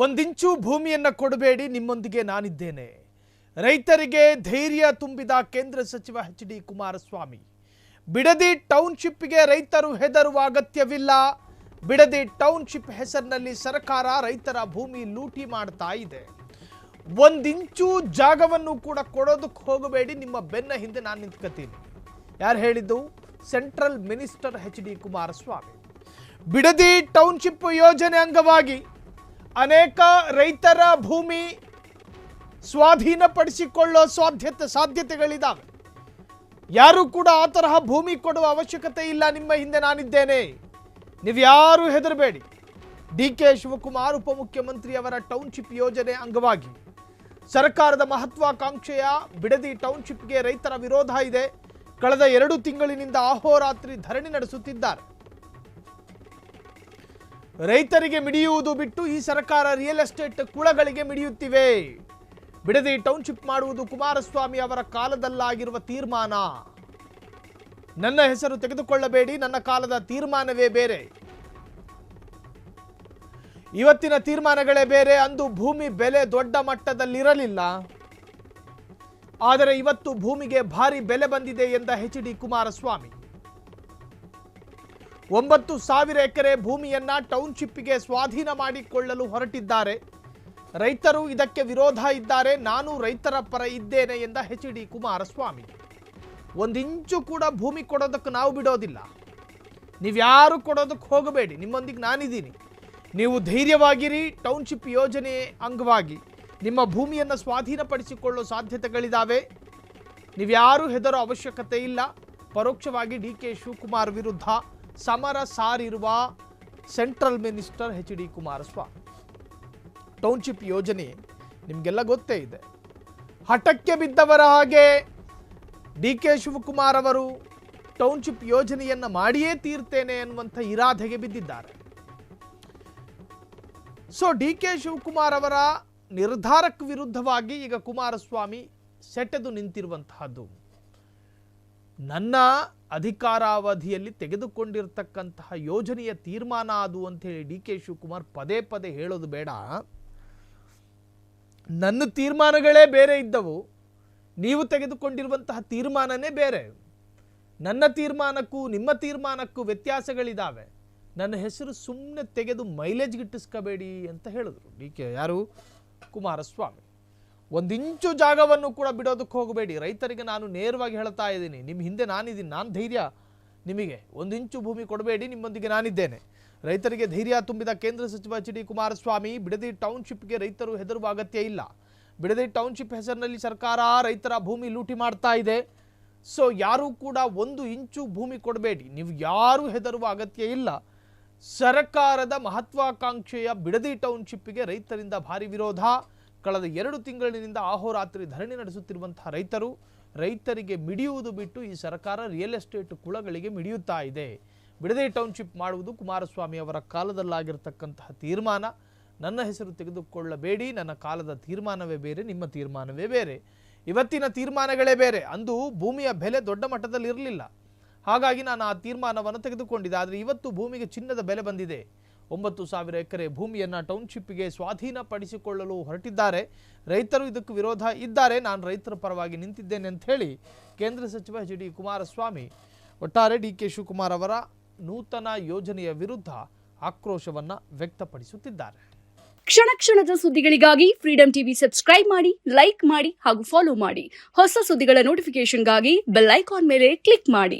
ಒಂದಿಂಚು ಭೂಮಿಯನ್ನು ಕೊಡಬೇಡಿ, ನಿಮ್ಮೊಂದಿಗೆ ನಾನಿದ್ದೇನೆ. ರೈತರಿಗೆ ಧೈರ್ಯ ತುಂಬಿದ ಕೇಂದ್ರ ಸಚಿವ ಎಚ್.ಡಿ. ಕುಮಾರಸ್ವಾಮಿ. ಬಿಡದಿ ಟೌನ್ಶಿಪ್ಗೆ ರೈತರು ಹೆದರುವ ಅಗತ್ಯವಿಲ್ಲ. ಬಿಡದಿ ಟೌನ್ಶಿಪ್ ಹೆಸರಿನಲ್ಲಿ ಸರ್ಕಾರ ರೈತರ ಭೂಮಿ ಲೂಟಿ ಮಾಡ್ತಾ ಇದೆ. ಒಂದಿಂಚು ಜಾಗವನ್ನು ಕೂಡ ಕೊಡೋದಕ್ಕೆ ಹೋಗಬೇಡಿ, ನಿಮ್ಮ ಬೆನ್ನ ಹಿಂದೆ ನಾನು ನಿಂತ್ಕೊತೀನಿ. ಯಾರು ಹೇಳಿದ್ದು? Central minister HD. Kumaraswamy. Bidadi township ಯೋಜನೆ ಅಂಗವಾಗಿ ಅನೇಕ ರೈತರ ಭೂಮಿ ಸ್ವಾಧೀನಪಡಿಸಿಕೊಳ್ಳೋ ಸಾಧ್ಯತೆಗಳಿದ್ದಾವೆ. ಯಾರು ಕೂಡ ಆ ತರಹ ಭೂಮಿ ಕೊಡುವ ಅವಶ್ಯಕತೆ ಇಲ್ಲ. ನಿಮ್ಮ ಹಿಂದೆ ನಾನಿದ್ದೇನೆ, ನೀವು ಯಾರು ಹೆದರಬೇಡಿ. ಡಿ.ಕೆ. ಶಿವಕುಮಾರ್ ಉಪಮುಖ್ಯಮಂತ್ರಿಯವರ ಟೌನ್ಶಿಪ್ ಯೋಜನೆ ಅಂಗವಾಗಿ ಸರ್ಕಾರದ ಮಹತ್ವಾಕಾಂಕ್ಷೆಯ ಬಿಡದಿ ಟೌನ್ಶಿಪ್ಗೆ ರೈತರ ವಿರೋಧ ಇದೆ. ಕಳೆದ 2 ತಿಂಗಳಿನಿಂದ ಅಹೋರಾತ್ರಿ ಧರಣಿ ನಡೆಸುತ್ತಿದ್ದಾರೆ. ರೈತರಿಗೆ ಮಿಡಿಯುವುದು ಬಿಟ್ಟು ಈ ಸರ್ಕಾರ ರಿಯಲ್ ಎಸ್ಟೇಟ್ ಕುಳಗಳಿಗೆ ಮಿಡಿಯುತ್ತಿವೆ. ಬಿಡದಿ ಟೌನ್ಶಿಪ್ ಮಾಡುವುದು ಕುಮಾರಸ್ವಾಮಿ ಅವರ ಕಾಲದಲ್ಲಾಗಿರುವ ತೀರ್ಮಾನ. ನನ್ನ ಹೆಸರು ತೆಗೆದುಕೊಳ್ಳಬೇಡಿ, ನನ್ನ ಕಾಲದ ತೀರ್ಮಾನವೇ ಬೇರೆ. ಇವತ್ತಿನ ತೀರ್ಮಾನಗಳೇ ಬೇರೆ. ಅಂದು ಭೂಮಿ ಬೆಲೆ ದೊಡ್ಡ ಮಟ್ಟದಲ್ಲಿರಲಿಲ್ಲ, ಆದರೆ ಇವತ್ತು ಭೂಮಿಗೆ ಭಾರಿ ಬೆಲೆ ಬಂದಿದೆ ಎಂದ ಎಚ್.ಡಿ. ಕುಮಾರಸ್ವಾಮಿ. 9,000 ಎಕರೆ ಭೂಮಿಯನ್ನ ಟೌನ್ಶಿಪ್ಗೆ ಸ್ವಾಧೀನ ಮಾಡಿಕೊಳ್ಳಲು ಹೊರಟಿದ್ದಾರೆ. ರೈತರು ಇದಕ್ಕೆ ವಿರೋಧ ಇದ್ದಾರೆ. ನಾನು ರೈತರ ಪರ ಇದ್ದೇನೆ ಎಂದ ಎಚ್.ಡಿ. ಕುಮಾರಸ್ವಾಮಿ. ಒಂದಿಂಚು ಕೂಡ ಭೂಮಿ ಕೊಡೋದಕ್ಕೆ ನಾವು ಬಿಡೋದಿಲ್ಲ. ನೀವ್ಯಾರು ಕೊಡೋದಕ್ಕೆ ಹೋಗಬೇಡಿ, ನಿಮ್ಮೊಂದಿಗೆ ನಾನಿದ್ದೀನಿ. ನೀವು ಧೈರ್ಯವಾಗಿರಿ. ಟೌನ್ಶಿಪ್ ಯೋಜನೆ ಅಂಗವಾಗಿ ನಿಮ್ಮ ಭೂಮಿಯನ್ನು ಸ್ವಾಧೀನಪಡಿಸಿಕೊಳ್ಳೋ ಸಾಧ್ಯತೆಗಳಿದ್ದಾವೆ. ನೀವ್ಯಾರು ಹೆದರೋ ಅವಶ್ಯಕತೆ ಇಲ್ಲ. ಪರೋಕ್ಷವಾಗಿ ಡಿ.ಕೆ. ಶಿವಕುಮಾರ್ ವಿರುದ್ಧ ಸಮರ ಸಾರಿರುವ central minister HD. Kumaraswamy. Township ಯೋಜನೆ ನಿಮಗೆಲ್ಲ ಗೊತ್ತೇ ಇದೆ. ಹಠಕ್ಕೆ ಬಿದ್ದವರ ಹಾಗೆ ಡಿ.ಕೆ. ಶಿವಕುಮಾರ್ ಅವರು ಟೌನ್ಶಿಪ್ ಯೋಜನೆಯನ್ನು ಮಾಡಿಯೇ ತೀರ್ತೇನೆ ಅನ್ನುವಂಥ ಇರಾದೆಗೆ ಬಿದ್ದಿದ್ದಾರೆ. ಸೊ ಡಿ.ಕೆ. ಶಿವಕುಮಾರ್ ಅವರ ನಿರ್ಧಾರಕ್ಕೆ ವಿರುದ್ಧವಾಗಿ ಈಗ ಕುಮಾರಸ್ವಾಮಿ ಸೆಟೆದು ನಿಂತಿರುವಂತಹದ್ದು. ನನ್ನ ಅಧಿಕಾರಾವಧಿಯಲ್ಲಿ ತೆಗೆದುಕೊಂಡಿರ್ತಕ್ಕಂತಹ ಯೋಜನೆಯ ತೀರ್ಮಾನ ಅದು ಅಂತೇಳಿ ಡಿ.ಕೆ. ಶಿವಕುಮಾರ್ ಪದೇ ಪದೇ ಹೇಳೋದು ಬೇಡ. ನನ್ನ ತೀರ್ಮಾನಗಳೇ ಬೇರೆ ಇದ್ದವು, ನೀವು ತೆಗೆದುಕೊಂಡಿರುವಂತಹ ತೀರ್ಮಾನನೇ ಬೇರೆ. ನನ್ನ ತೀರ್ಮಾನಕ್ಕೂ ನಿಮ್ಮ ತೀರ್ಮಾನಕ್ಕೂ ವ್ಯತ್ಯಾಸಗಳಿದ್ದಾವೆ. ನನ್ನ ಹೆಸರು ಸುಮ್ಮನೆ ತೆಗೆದು ಮೈಲೇಜ್ ಗಿಟ್ಟಿಸ್ಕೋಬೇಡಿ ಅಂತ ಹೇಳಿದ್ರು ಡಿ.ಕೆ. ಯಾರು? ಕುಮಾರಸ್ವಾಮಿ. ಒಂದಿಂಚು ಜಾಗವನ್ನು ಕೂಡ ಬಿಡೋದಕ್ಕೆ ಹೋಗಬೇಡಿ. ರೈತರಿಗೆ ನಾನು ನೇರವಾಗಿ ಹೇಳ್ತಾ ಇದ್ದೀನಿ, ನಿಮ್ಮ ಹಿಂದೆ ನಾನಿದ್ದೀನಿ, ನಾನು ಧೈರ್ಯ. ನಿಮಗೆ ಒಂದಿಂಚು ಭೂಮಿ ಕೊಡಬೇಡಿ, ನಿಮ್ಮೊಂದಿಗೆ ನಾನಿದ್ದೇನೆ. ರೈತರಿಗೆ ಧೈರ್ಯ ತುಂಬಿದ ಕೇಂದ್ರ ಸಚಿವ ಎಚ್.ಡಿ. ಕುಮಾರಸ್ವಾಮಿ. ಬಿಡದಿ ಟೌನ್ಶಿಪ್ಗೆ ರೈತರು ಹೆದರುವ ಅಗತ್ಯ ಇಲ್ಲ. ಬಿಡದಿ ಟೌನ್ಶಿಪ್ ಹೆಸರಿನಲ್ಲಿ ಸರ್ಕಾರ ರೈತರ ಭೂಮಿ ಲೂಟಿ ಮಾಡ್ತಾ ಇದೆ. ಸೊ ಯಾರೂ ಕೂಡ 1 ಇಂಚು ಭೂಮಿ ಕೊಡಬೇಡಿ, ನೀವು ಯಾರೂ ಹೆದರುವ ಅಗತ್ಯ ಇಲ್ಲ. ಸರ್ಕಾರದ ಮಹತ್ವಾಕಾಂಕ್ಷೆಯ ಬಿಡದಿ ಟೌನ್ಶಿಪ್ಗೆ ರೈತರಿಂದ ಭಾರಿ ವಿರೋಧ. ಕಳೆದ 2 ತಿಂಗಳಿನಿಂದ ಅಹೋರಾತ್ರಿ ಧರಣಿ ನಡೆಸುತ್ತಿರುವಂತಹ ರೈತರಿಗೆ ಮಿಡಿಯುವುದು ಬಿಟ್ಟು ಈ ಸರ್ಕಾರ ರಿಯಲ್ ಎಸ್ಟೇಟ್ ಕುಳಗಳಿಗೆ ಮಿಡಿಯುತ್ತಾ ಇದೆ. ಬಿಡದಿ ಟೌನ್ಶಿಪ್ ಮಾಡುವುದು ಕುಮಾರಸ್ವಾಮಿ ಅವರ ಕಾಲದಲ್ಲಾಗಿರ್ತಕ್ಕಂತಹ ತೀರ್ಮಾನ. ನನ್ನ ಹೆಸರು ತೆಗೆದುಕೊಳ್ಳಬೇಡಿ, ನನ್ನ ಕಾಲದ ತೀರ್ಮಾನವೇ ಬೇರೆ, ನಿಮ್ಮ ತೀರ್ಮಾನವೇ ಬೇರೆ. ಇವತ್ತಿನ ತೀರ್ಮಾನಗಳೇ ಬೇರೆ. ಅಂದು ಭೂಮಿಯ ಬೆಲೆ ದೊಡ್ಡ ಮಟ್ಟದಲ್ಲಿ ಇರಲಿಲ್ಲ, ಹಾಗಾಗಿ ನಾನು ಆ ತೀರ್ಮಾನವನ್ನು ತೆಗೆದುಕೊಂಡಿದ್ದೆ. ಆದರೆ ಇವತ್ತು ಭೂಮಿಗೆ ಚಿನ್ನದ ಬೆಲೆ ಬಂದಿದೆ. 9,000 ಎಕರೆ ಭೂಮಿಯನ್ನು ಟೌನ್ಶಿಪ್ಗೆ ಸ್ವಾಧೀನಪಡಿಸಿಕೊಳ್ಳಲು ಹೊರಟಿದ್ದಾರೆ. ರೈತರು ಇದಕ್ಕೆ ವಿರೋಧ ಇದ್ದಾರೆ. ನಾನು ರೈತರ ಪರವಾಗಿ ನಿಂತಿದ್ದೇನೆ ಅಂತ ಹೇಳಿ ಕೇಂದ್ರ ಸಚಿವ ಎಚ್.ಡಿ. ಕುಮಾರಸ್ವಾಮಿ ಒಟ್ಟಾರೆ ಡಿ.ಕೆ. ಶಿವಕುಮಾರ್ ಅವರ ನೂತನ ಯೋಜನೆಯ ವಿರುದ್ಧ ಆಕ್ರೋಶವನ್ನು ವ್ಯಕ್ತಪಡಿಸುತ್ತಿದ್ದಾರೆ. ಕ್ಷಣ ಕ್ಷಣದ ಸುದ್ದಿಗಳಿಗಾಗಿ ಫ್ರೀಡಂ ಟಿವಿ ಸಬ್ಸ್ಕ್ರೈಬ್ ಮಾಡಿ, ಲೈಕ್ ಮಾಡಿ ಹಾಗೂ ಫಾಲೋ ಮಾಡಿ. ಹೊಸ ಸುದ್ದಿಗಳ ನೋಟಿಫಿಕೇಶನ್ಗಾಗಿ ಬೆಲ್ ಐಕಾನ್ ಮೇಲೆ ಕ್ಲಿಕ್ ಮಾಡಿ.